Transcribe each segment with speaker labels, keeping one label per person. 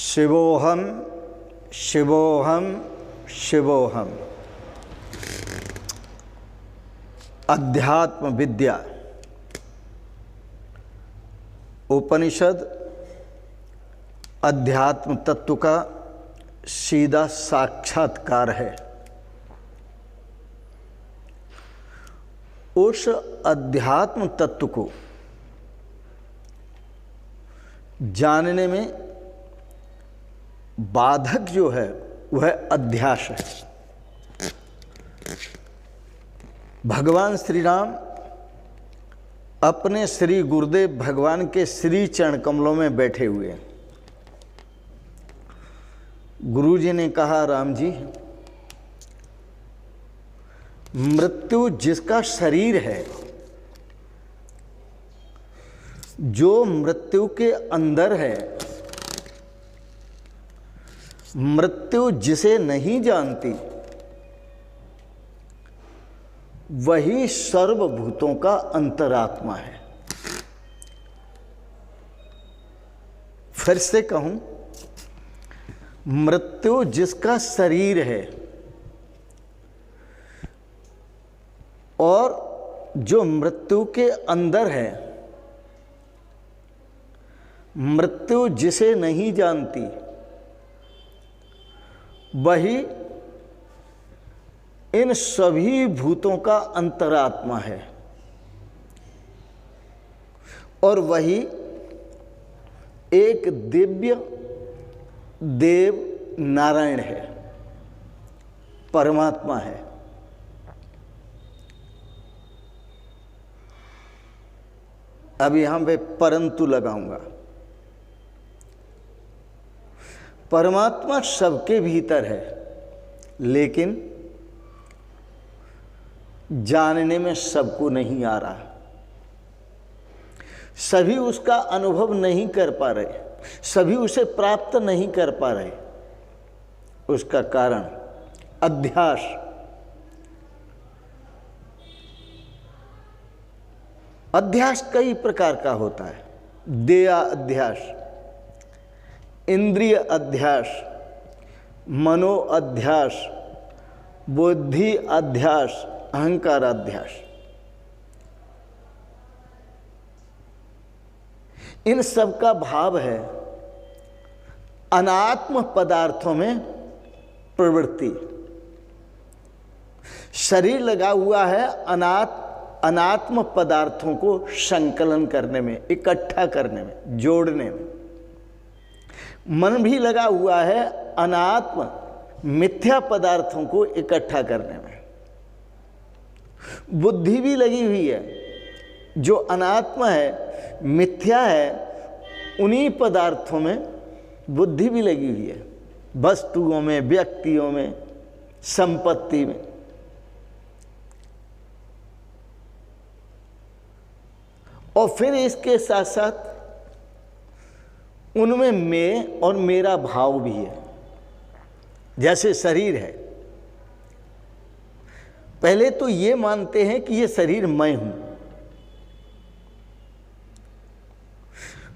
Speaker 1: शिवोहम शिवोहम शिवोहम। अध्यात्म विद्या उपनिषद अध्यात्म तत्व का सीधा साक्षात्कार है। उस अध्यात्म तत्व को जानने में बाधक जो है वह अध्यास है। भगवान श्री राम अपने श्री गुरुदेव भगवान के श्री चरण कमलों में बैठे हुए हैं। गुरु जी ने कहा, राम जी, मृत्यु जिसका शरीर है, जो मृत्यु के अंदर है, मृत्यु जिसे नहीं जानती, वही सर्वभूतों का अंतरात्मा है। फिर से कहूं, मृत्यु जिसका शरीर है और जो मृत्यु के अंदर है, मृत्यु जिसे नहीं जानती, वही इन सभी भूतों का अंतरात्मा है और वही एक दिव्य देव नारायण है, परमात्मा है। अब यहां पे परंतु लगाऊंगा। परमात्मा सबके भीतर है, लेकिन जानने में सबको नहीं आ रहा। सभी उसका अनुभव नहीं कर पा रहे, सभी उसे प्राप्त नहीं कर पा रहे। उसका कारण अध्यास। अध्यास कई प्रकार का होता है। देह अध्यास, इंद्रिय अध्यास, मनो अध्यास, बुद्धि अध्यास, अहंकार अध्यास। इन सब का भाव है अनात्म पदार्थों में प्रवृत्ति। शरीर लगा हुआ है अनात्म पदार्थों को संकलन करने में, इकट्ठा करने में, जोड़ने में। मन भी लगा हुआ है अनात्म मिथ्या पदार्थों को इकट्ठा करने में। बुद्धि भी लगी हुई है, जो अनात्म है, मिथ्या है, उन्हीं पदार्थों में बुद्धि भी लगी हुई है, वस्तुओं में, व्यक्तियों में, संपत्ति में। और फिर इसके साथ साथ उनमें मैं और मेरा भाव भी है। जैसे शरीर है, पहले तो ये मानते हैं कि ये शरीर मैं हूं,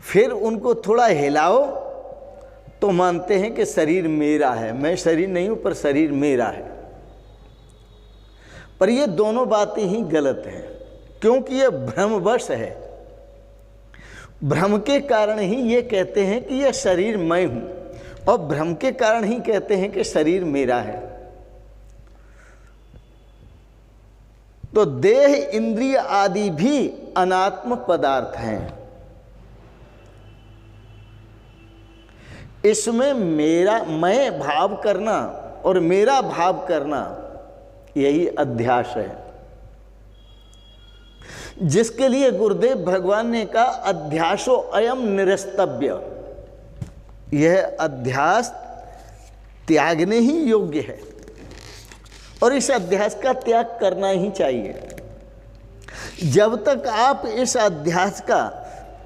Speaker 1: फिर उनको थोड़ा हिलाओ तो मानते हैं कि शरीर मेरा है। मैं शरीर नहीं हूं, पर शरीर मेरा है। पर ये दोनों बातें ही गलत हैं, क्योंकि ये भ्रमवश है। भ्रम के कारण ही ये कहते हैं कि यह शरीर मैं हूं, और भ्रम के कारण ही कहते हैं कि शरीर मेरा है। तो देह, इंद्रिय आदि भी अनात्म पदार्थ हैं। इसमें मेरा, मैं भाव करना और मेरा भाव करना, यही अध्यास है, जिसके लिए गुरुदेव भगवान ने कहा, अध्यासो अयम निरस्तव्य। यह अध्यास त्यागने ही योग्य है और इस अध्यास का त्याग करना ही चाहिए। जब तक आप इस अध्यास का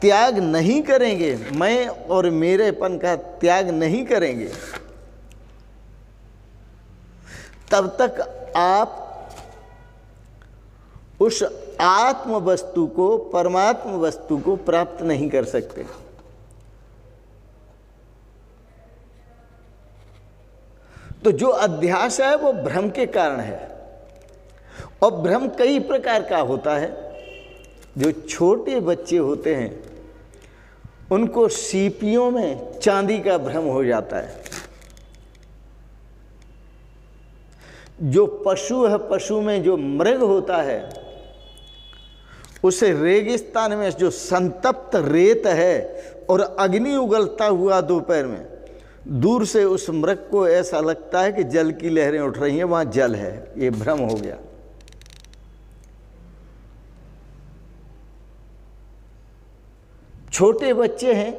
Speaker 1: त्याग नहीं करेंगे, मैं और मेरेपन का त्याग नहीं करेंगे, तब तक आप उस आत्म वस्तु को, परमात्म वस्तु को प्राप्त नहीं कर सकते। तो जो अध्यास है वो भ्रम के कारण है, और भ्रम कई प्रकार का होता है। जो छोटे बच्चे होते हैं उनको सीपियों में चांदी का भ्रम हो जाता है। जो पशु है, पशु में जो मृग होता है, उसे रेगिस्तान में जो संतप्त रेत है और अग्नि उगलता हुआ दोपहर में, दूर से उस मृग को ऐसा लगता है कि जल की लहरें उठ रही हैं, वहां जल है। ये भ्रम हो गया। छोटे बच्चे हैं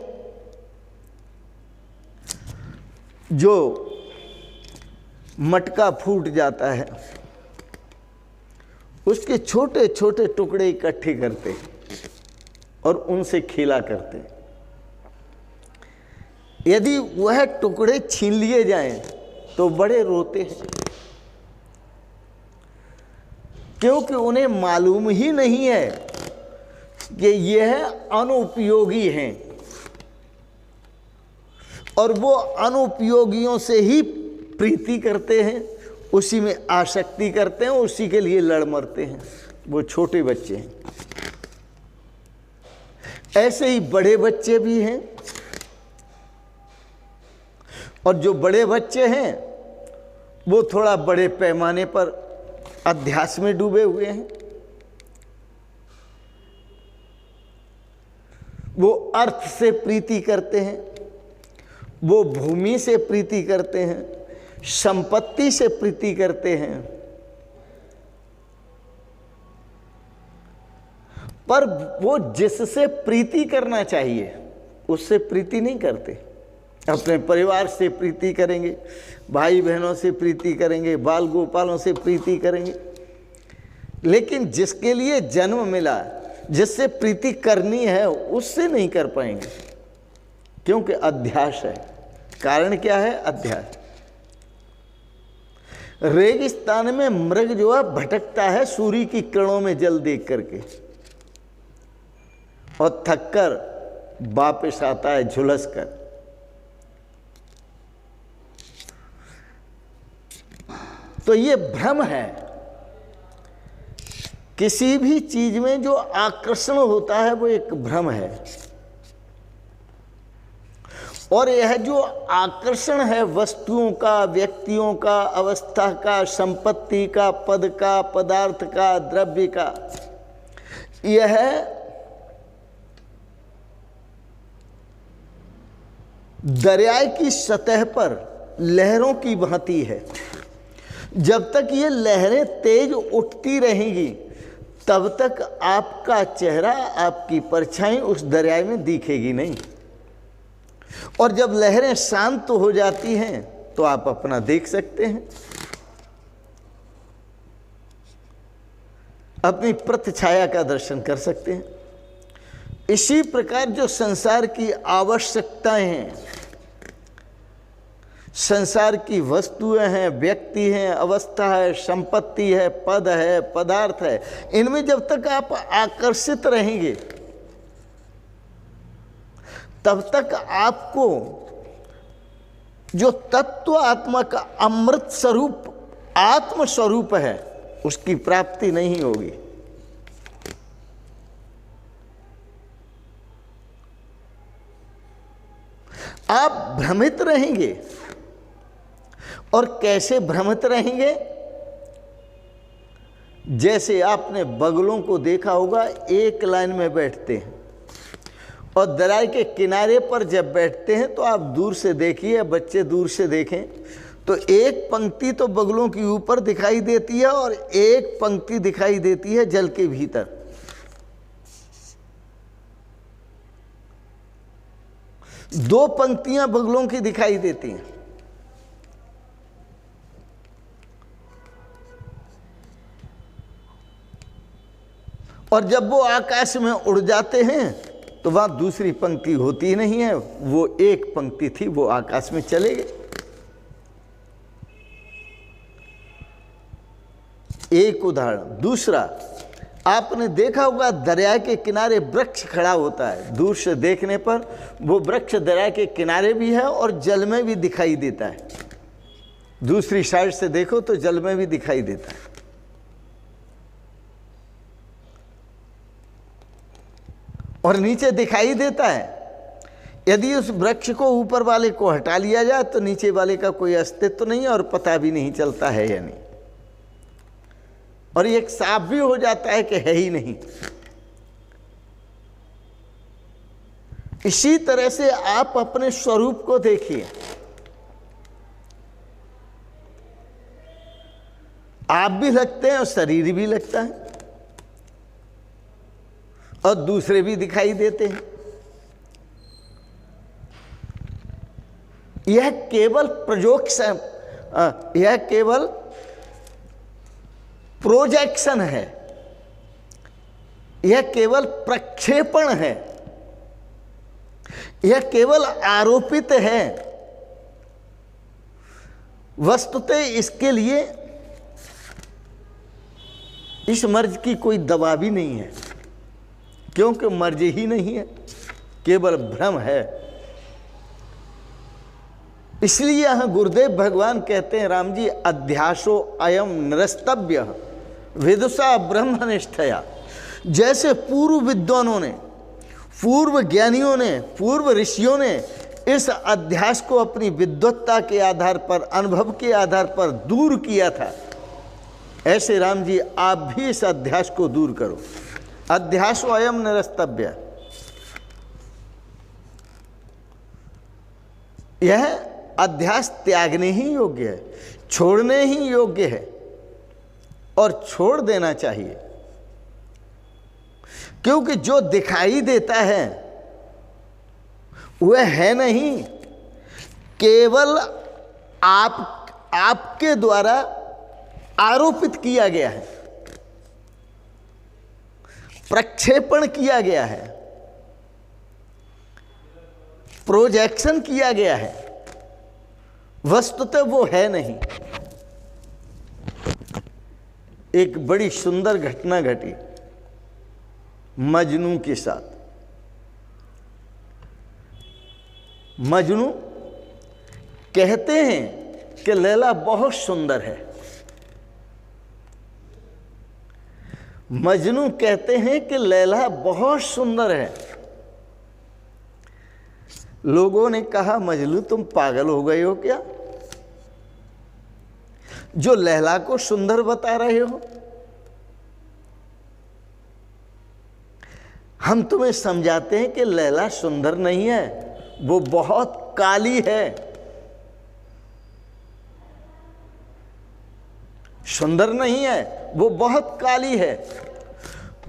Speaker 1: जो मटका फूट जाता है, उसके छोटे छोटे टुकड़े इकट्ठे करते और उनसे खेला करते। यदि वह टुकड़े छीन लिए जाएं तो बड़े रोते हैं, क्योंकि उन्हें मालूम ही नहीं है कि यह अनुपयोगी हैं, और वो अनुपयोगियों से ही प्रीति करते हैं, उसी में आसक्ति करते हैं, उसी के लिए लड़ मरते हैं। वो छोटे बच्चे हैं। ऐसे ही बड़े बच्चे भी हैं, और जो बड़े बच्चे हैं वो थोड़ा बड़े पैमाने पर अध्यास में डूबे हुए हैं। वो अर्थ से प्रीति करते हैं, वो भूमि से प्रीति करते हैं, संपत्ति से प्रीति करते हैं, पर वो जिससे प्रीति करना चाहिए उससे प्रीति नहीं करते। अपने परिवार से प्रीति करेंगे, भाई बहनों से प्रीति करेंगे, बाल गोपालों से प्रीति करेंगे, लेकिन जिसके लिए जन्म मिला, जिससे प्रीति करनी है, उससे नहीं कर पाएंगे, क्योंकि अध्यास है। कारण क्या है? अध्यास। रेगिस्तान में मृग जो है भटकता है सूर्य की किरणों में जल देख करके, और थककर वापस आता है झुलस कर। तो ये भ्रम है। किसी भी चीज में जो आकर्षण होता है वो एक भ्रम है, और यह जो आकर्षण है वस्तुओं का, व्यक्तियों का, अवस्था का, संपत्ति का, पद का, पदार्थ का, द्रव्य का, यह दरिया की सतह पर लहरों की भांति है। जब तक ये लहरें तेज उठती रहेंगी तब तक आपका चेहरा, आपकी परछाई उस दरिया में दिखेगी नहीं, और जब लहरें शांत हो जाती हैं तो आप अपना देख सकते हैं, अपनी प्रतिछाया का दर्शन कर सकते हैं। इसी प्रकार जो संसार की आवश्यकताएं हैं, संसार की वस्तुएं हैं, व्यक्ति हैं, अवस्था है, संपत्ति है, पद है, पदार्थ है, इनमें जब तक आप आकर्षित रहेंगे तब तक आपको जो तत्व आत्मा का अमृत स्वरूप, आत्म स्वरूप है, उसकी प्राप्ति नहीं होगी। आप भ्रमित रहेंगे। और कैसे भ्रमित रहेंगे? जैसे आपने बगलों को देखा होगा, एक लाइन में बैठते हैं, और दरिया के किनारे पर जब बैठते हैं तो आप दूर से देखिए, बच्चे दूर से देखें तो एक पंक्ति तो बगलों की ऊपर दिखाई देती है और एक पंक्ति दिखाई देती है जल के भीतर। दो पंक्तियां बगलों की दिखाई देती हैं। और जब वो आकाश में उड़ जाते हैं तो वहां दूसरी पंक्ति होती नहीं है, वो एक पंक्ति थी, वो आकाश में चले गए। एक उदाहरण। दूसरा, आपने देखा होगा दरिया के किनारे वृक्ष खड़ा होता है, दूर से देखने पर वो वृक्ष दरिया के किनारे भी है और जल में भी दिखाई देता है। दूसरी साइड से देखो तो जल में भी दिखाई देता है। और नीचे दिखाई देता है। यदि उस वृक्ष को ऊपर वाले को हटा लिया जाए तो नीचे वाले का कोई अस्तित्व नहीं है और पता भी नहीं चलता है या नहीं, और ये साफ भी हो जाता है कि है ही नहीं। इसी तरह से आप अपने स्वरूप को देखिए। आप भी लगते हैं और शरीर भी लगता है और दूसरे भी दिखाई देते हैं। यह केवल प्रोजेक्शन, यह केवल प्रोजेक्शन है, यह केवल प्रक्षेपण है, यह केवल आरोपित है। वस्तुतः इसके लिए इस मर्ज की कोई दवा भी नहीं है, क्योंकि मर्ज ही नहीं है, केवल भ्रम है। इसलिए यहां गुरुदेव भगवान कहते हैं, राम जी, अध्यासो अयम निरस्तव्य विदुषा ब्रह्मनिष्ठया। जैसे पूर्व विद्वानों ने, पूर्व ज्ञानियों ने, पूर्व ऋषियों ने इस अध्यास को अपनी विद्वत्ता के आधार पर, अनुभव के आधार पर दूर किया था, ऐसे राम जी आप भी इस अध्यास को दूर करो। अध्यासो अयम निरस्तव्य, यह अध्यास त्यागने ही योग्य है, छोड़ने ही योग्य है और छोड़ देना चाहिए। क्योंकि जो दिखाई देता है वह है नहीं, केवल आपके द्वारा आरोपित किया गया है, प्रक्षेपण किया गया है, प्रोजेक्शन किया गया है, वस्तुतः वो है नहीं। एक बड़ी सुंदर घटना घटी मजनू के साथ। मजनू कहते हैं कि लैला बहुत सुंदर है। मजनू कहते हैं कि लैला बहुत सुंदर है। लोगों ने कहा, मजनू तुम पागल हो गए हो क्या, जो लैला को सुंदर बता रहे हो? हम तुम्हें समझाते हैं कि लैला सुंदर नहीं है, वो बहुत काली है। सुंदर नहीं है, वो बहुत काली है।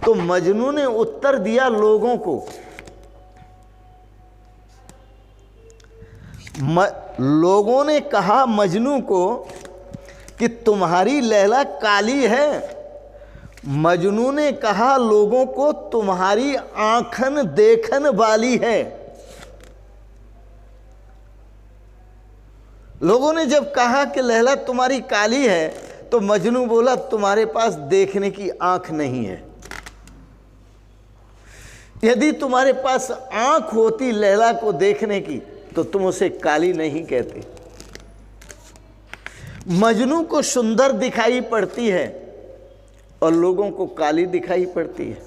Speaker 1: तो मजनू ने उत्तर दिया लोगों को, लोगों ने कहा मजनू को कि तुम्हारी लैला काली है। मजनू ने कहा लोगों को, तुम्हारी आंखन देखन वाली है। लोगों ने जब कहा कि लैला तुम्हारी काली है, तो मजनू बोला, तुम्हारे पास देखने की आंख नहीं है। यदि तुम्हारे पास आंख होती लैला को देखने की, तो तुम उसे काली नहीं कहते। मजनू को सुंदर दिखाई पड़ती है और लोगों को काली दिखाई पड़ती है।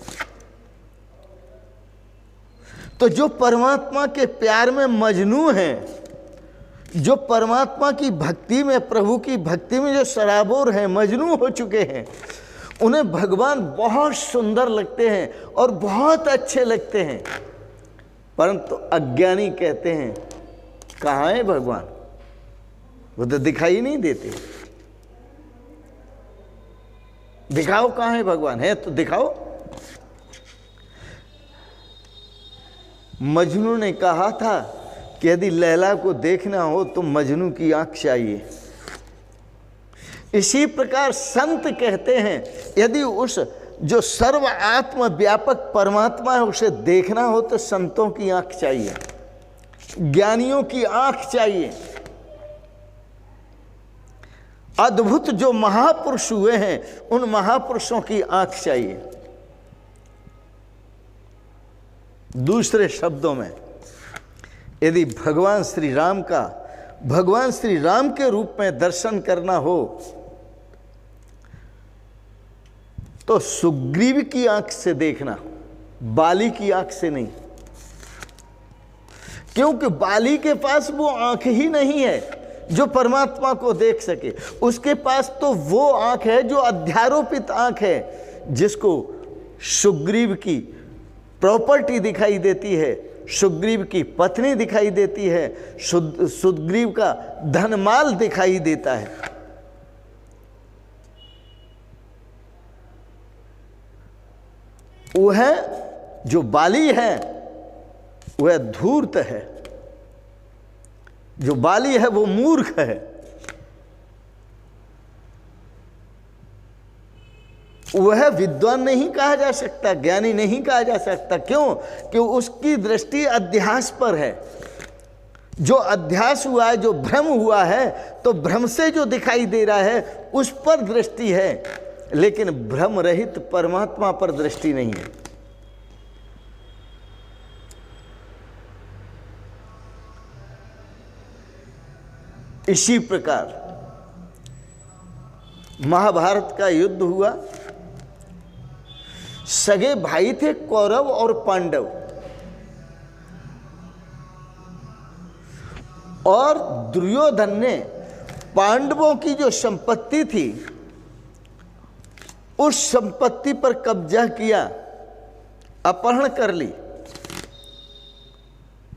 Speaker 1: तो जो परमात्मा के प्यार में मजनू हैं, जो परमात्मा की भक्ति में, प्रभु की भक्ति में जो सराबोर हैं, मजनू हो चुके हैं, उन्हें भगवान बहुत सुंदर लगते हैं और बहुत अच्छे लगते हैं। परंतु अज्ञानी कहते हैं, कहाँ है भगवान, वो तो दिखाई नहीं देते। दिखाओ कहाँ है भगवान, है तो दिखाओ। मजनू ने कहा था कि यदि लैला को देखना हो तो मजनू की आंख चाहिए। इसी प्रकार संत कहते हैं, यदि उस जो सर्व आत्म व्यापक परमात्मा है उसे देखना हो तो संतों की आंख चाहिए, ज्ञानियों की आंख चाहिए। अद्भुत जो महापुरुष हुए हैं, उन महापुरुषों की आंख चाहिए। दूसरे शब्दों में, यदि भगवान श्री राम का भगवान श्री राम के रूप में दर्शन करना हो तो सुग्रीव की आंख से देखना, बाली की आंख से नहीं, क्योंकि बाली के पास वो आंख ही नहीं है जो परमात्मा को देख सके। उसके पास तो वो आंख है जो अध्यारोपित आंख है, जिसको सुग्रीव की प्रॉपर्टी दिखाई देती है, सुग्रीव की पत्नी दिखाई देती है, सुग्रीव का धनमाल दिखाई देता है। वह जो बाली है वह धूर्त है, जो बाली है वो मूर्ख है। वह विद्वान नहीं कहा जा सकता, ज्ञानी नहीं कहा जा सकता। क्यों? कि उसकी दृष्टि अध्यास पर है। जो अध्यास हुआ है, जो भ्रम हुआ है, तो भ्रम से जो दिखाई दे रहा है उस पर दृष्टि है, लेकिन भ्रम रहित परमात्मा पर दृष्टि नहीं है। इसी प्रकार महाभारत का युद्ध हुआ। सगे भाई थे कौरव और पांडव, और दुर्योधन ने पांडवों की जो संपत्ति थी उस संपत्ति पर कब्जा किया, अपहरण कर ली।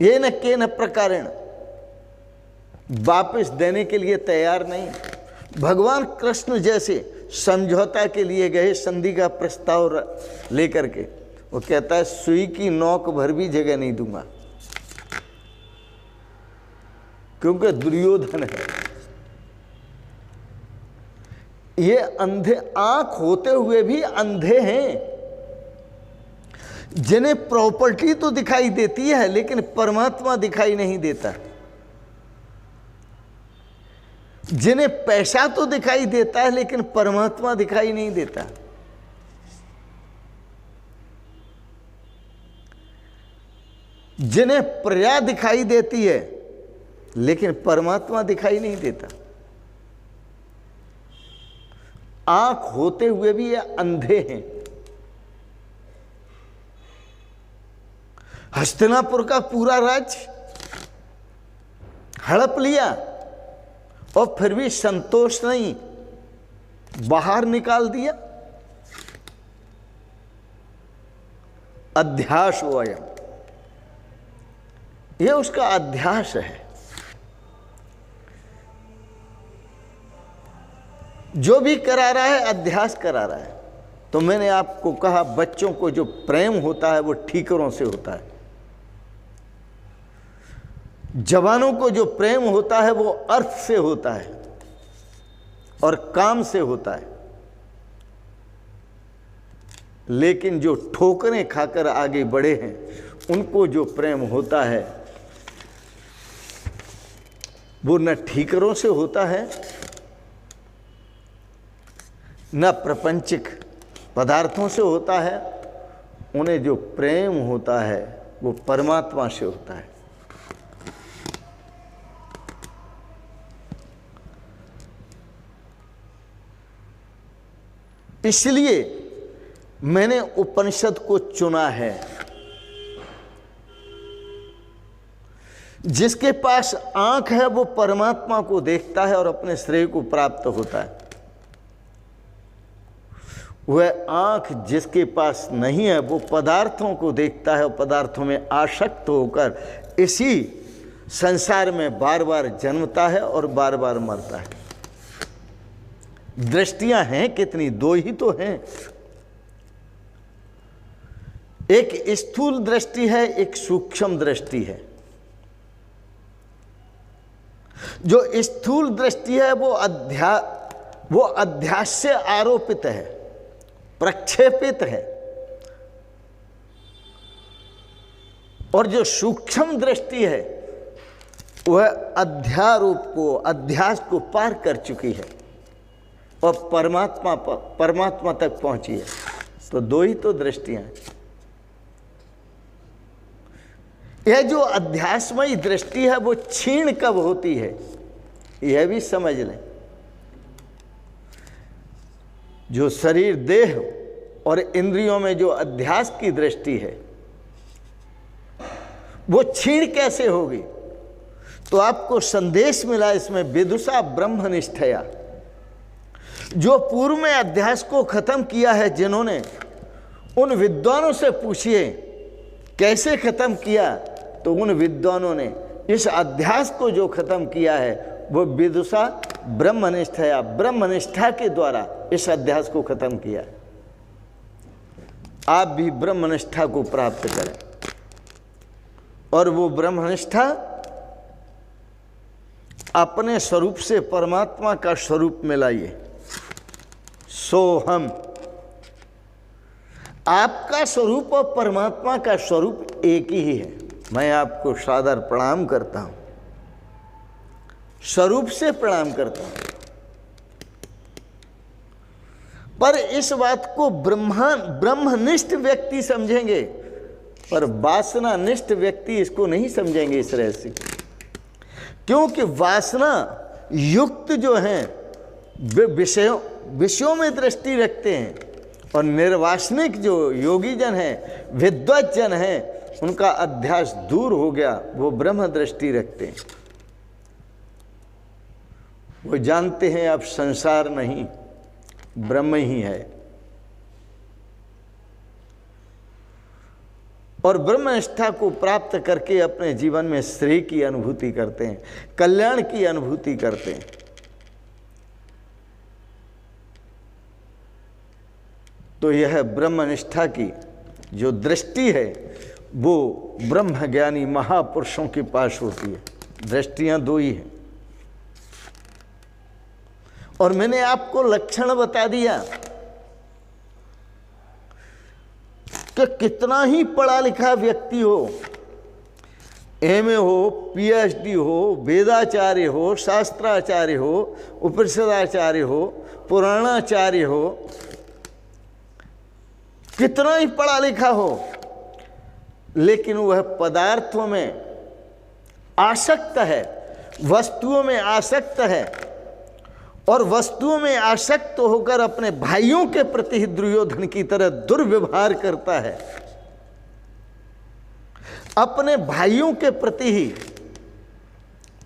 Speaker 1: ये न के न प्रकारेण वापस देने के लिए तैयार नहीं। भगवान कृष्ण जैसे समझौता के लिए गए, संधि का प्रस्ताव लेकर के, वो कहता है सुई की नोक भर भी जगह नहीं दूंगा, क्योंकि दुर्योधन है। ये अंधे, आंख होते हुए भी अंधे हैं, जिन्हें प्रॉपर्टी तो दिखाई देती है लेकिन परमात्मा दिखाई नहीं देता, जिन्हें पैसा तो दिखाई देता है लेकिन परमात्मा दिखाई नहीं देता। जिन्हें प्रजा दिखाई देती है लेकिन परमात्मा दिखाई नहीं देता। आंख होते हुए भी ये अंधे हैं। हस्तिनापुर का पूरा राज्य हड़प लिया और फिर भी संतोष नहीं, बाहर निकाल दिया। अध्यास वयम, यह उसका अध्यास है। जो भी करा रहा है अध्यास करा रहा है। तो मैंने आपको कहा बच्चों को जो प्रेम होता है वो ठीकरों से होता है, जवानों को जो प्रेम होता है वो अर्थ से होता है और काम से होता है, लेकिन जो ठोकरें खाकर आगे बढ़े हैं उनको जो प्रेम होता है वो न ठीकरों से होता है न प्रपंचिक पदार्थों से होता है। उन्हें जो प्रेम होता है वो परमात्मा से होता है। इसलिए मैंने उपनिषद को चुना है। जिसके पास आंख है वो परमात्मा को देखता है और अपने श्रेय को प्राप्त होता है। वह आंख जिसके पास नहीं है वो पदार्थों को देखता है और पदार्थों में आसक्त होकर इसी संसार में बार बार जन्मता है और बार बार मरता है। दृष्टियां हैं कितनी? दो ही तो हैं। एक स्थूल दृष्टि है, एक सूक्ष्म दृष्टि है। जो स्थूल दृष्टि है वो अध्यास से आरोपित है, प्रक्षेपित है, और जो सूक्ष्म दृष्टि है वह अध्यारोप को, अध्यास को पार कर चुकी है और परमात्मा तक पहुंची है। तो दो ही तो दृष्टियां हैं। यह जो अध्यासमयी दृष्टि है वो क्षीण कब होती है? यह भी समझ लें। जो शरीर, देह और इंद्रियों में जो अध्यास की दृष्टि है वो क्षीण कैसे होगी? तो आपको संदेश मिला इसमें, विदुषा ब्रह्मनिष्ठया। जो पूर्व में अध्यास को खत्म किया है जिन्होंने, उन विद्वानों से पूछिए कैसे खत्म किया। तो उन विद्वानों ने इस अध्यास को जो खत्म किया है वो विदुषा ब्रह्मनिष्ठया, ब्रह्मनिष्ठा के द्वारा इस अध्यास को खत्म किया। आप भी ब्रह्मनिष्ठा को प्राप्त करें और वो ब्रह्मनिष्ठा अपने स्वरूप से परमात्मा का स्वरूप में लाइए। सोहम, आपका स्वरूप और परमात्मा का स्वरूप एक ही है। मैं आपको सादर प्रणाम करता हूं, स्वरूप से प्रणाम करता हूं। पर इस बात को ब्रह्मनिष्ठ व्यक्ति समझेंगे, पर वासनानिष्ठ व्यक्ति इसको नहीं समझेंगे इस रहस्य। क्योंकि वासना युक्त जो हैं वे विषयों में दृष्टि रखते हैं, और निर्वासनिक जो योगी जन हैं, विद्वत जन हैं, उनका अध्यास दूर हो गया, वो ब्रह्म दृष्टि रखते हैं। वो जानते हैं अब संसार नहीं, ब्रह्म ही है। और ब्रह्मनिष्ठा को प्राप्त करके अपने जीवन में श्रेय की अनुभूति करते हैं, कल्याण की अनुभूति करते हैं। तो यह ब्रह्मनिष्ठा की जो दृष्टि है वो ब्रह्मज्ञानी महापुरुषों के पास होती है। दृष्टियां दो ही हैं, और मैंने आपको लक्षण बता दिया कि कितना ही पढ़ा लिखा व्यक्ति हो, एमए हो, पीएचडी हो, वेदाचार्य हो, शास्त्राचार्य हो, उपनिषदाचार्य हो, पुराणाचार्य हो, कितना ही पढ़ा लिखा हो, लेकिन वह पदार्थों में आसक्त है, वस्तुओं में आसक्त है, और वस्तुओं में आसक्त होकर अपने भाइयों के प्रति दुर्योधन की तरह दुर्व्यवहार करता है, अपने भाइयों के प्रति ही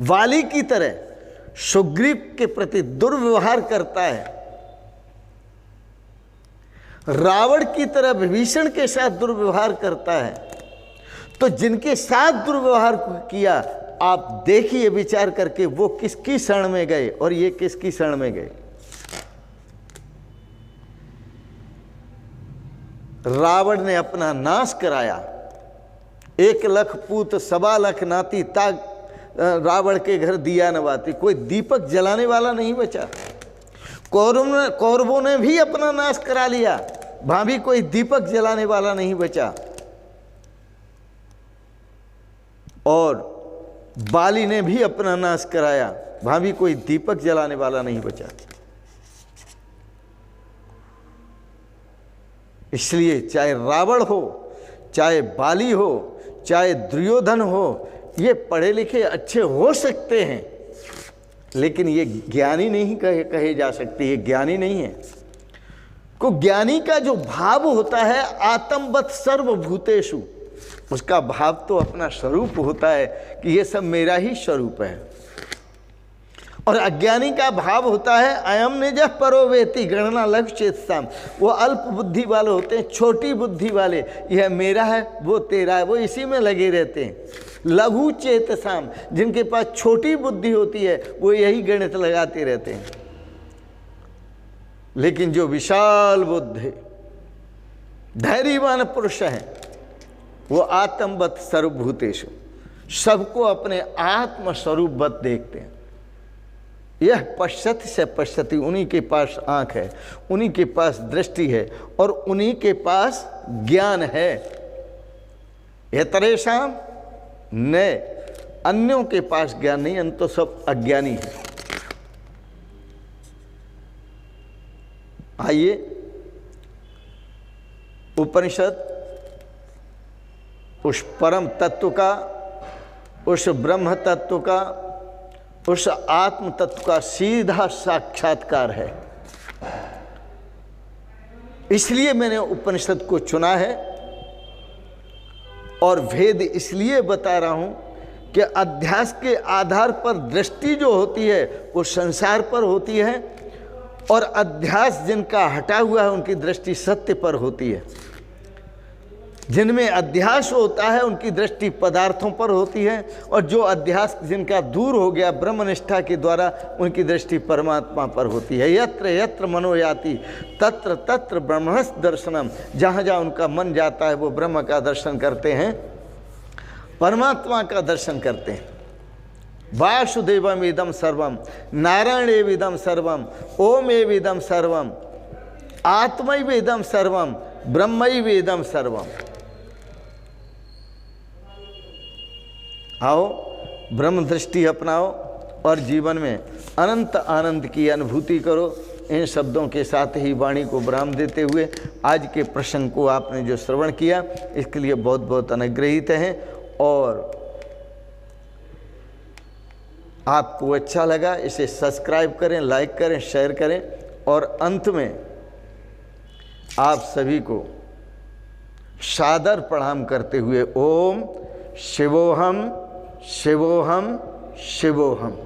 Speaker 1: वाली की तरह सुग्रीव के प्रति दुर्व्यवहार करता है, रावण की तरह विभीषण के साथ दुर्व्यवहार करता है। तो जिनके साथ दुर्व्यवहार किया, आप देखिए विचार करके वो किसकी शरण में गए और ये किसकी शरण में गए। रावण ने अपना नाश कराया, 1 लाख पूत 1.25 लाख नाती ताक रावण के घर दिया न बाती, कोई दीपक जलाने वाला नहीं बचा। कौरवों ने भी अपना नाश करा लिया, वहां भी कोई दीपक जलाने वाला नहीं बचा। और बाली ने भी अपना नाश कराया, वहां भी कोई दीपक जलाने वाला नहीं बचा। इसलिए चाहे रावण हो, चाहे बाली हो, चाहे दुर्योधन हो, ये पढ़े लिखे अच्छे हो सकते हैं, लेकिन ये ज्ञानी नहीं कहे जा सकते। ये ज्ञानी नहीं है। को ज्ञानी का जो भाव होता है आत्मवत् सर्वभूतेषु, उसका भाव तो अपना स्वरूप होता है कि ये सब मेरा ही स्वरूप है। और अज्ञानी का भाव होता है अयम निजः परो वेति गणना लघु चेतसाम। वो अल्प बुद्धि वाले होते हैं, छोटी बुद्धि वाले, यह मेरा है वो तेरा है, वो इसी में लगे रहते हैं। लघु चेतसाम, जिनके पास छोटी बुद्धि होती है वो यही गणित लगाते रहते हैं। लेकिन जो विशाल बुद्धि धैर्यवान पुरुष है वो आत्मवत् सर्वभूतेषु, सबको अपने आत्म स्वरूपवत देखते हैं। यह पश्यति से पश्यति, उन्हीं के पास आंख है, उन्हीं के पास दृष्टि है और उन्हीं के पास ज्ञान है। यतरेषाम न, अन्यों के पास ज्ञान नहीं, अन्य तो सब अज्ञानी है। आइए उपनिषद उस परम तत्व का, उस ब्रह्म तत्व का, उस आत्म तत्व का सीधा साक्षात्कार है। इसलिए मैंने उपनिषद को चुना है और वेद इसलिए बता रहा हूं कि अध्यास के आधार पर दृष्टि जो होती है वो संसार पर होती है, और अध्यास जिनका हटा हुआ है उनकी दृष्टि सत्य पर होती है। जिनमें अध्यास होता है उनकी दृष्टि पदार्थों पर होती है, और जो अध्यास जिनका दूर हो गया ब्रह्मनिष्ठा के द्वारा उनकी दृष्टि परमात्मा पर होती है। यत्र यत्र मनो याति तत्र तत्र ब्रह्मस् दर्शनम। जहाँ जहाँ उनका मन जाता है वो ब्रह्म का दर्शन करते हैं, परमात्मा का दर्शन करते हैं। वासुदेवम इदम सर्वम, नारायण इदम सर्वम, ओम इदम सर्वम, आत्मैव इदम सर्वम, ब्रह्मैव इदम सर्वम। आओ ब्रह्म दृष्टि अपनाओ और जीवन में अनंत आनंद की अनुभूति करो। इन शब्दों के साथ ही वाणी को विराम देते हुए आज के प्रसंग को आपने जो श्रवण किया इसके लिए बहुत बहुत अनुग्रहित हैं, और आपको अच्छा लगा इसे सब्सक्राइब करें, लाइक करें, शेयर करें। और अंत में आप सभी को सादर प्रणाम करते हुए ओम शिवोहम शिवोहम शिवोहम।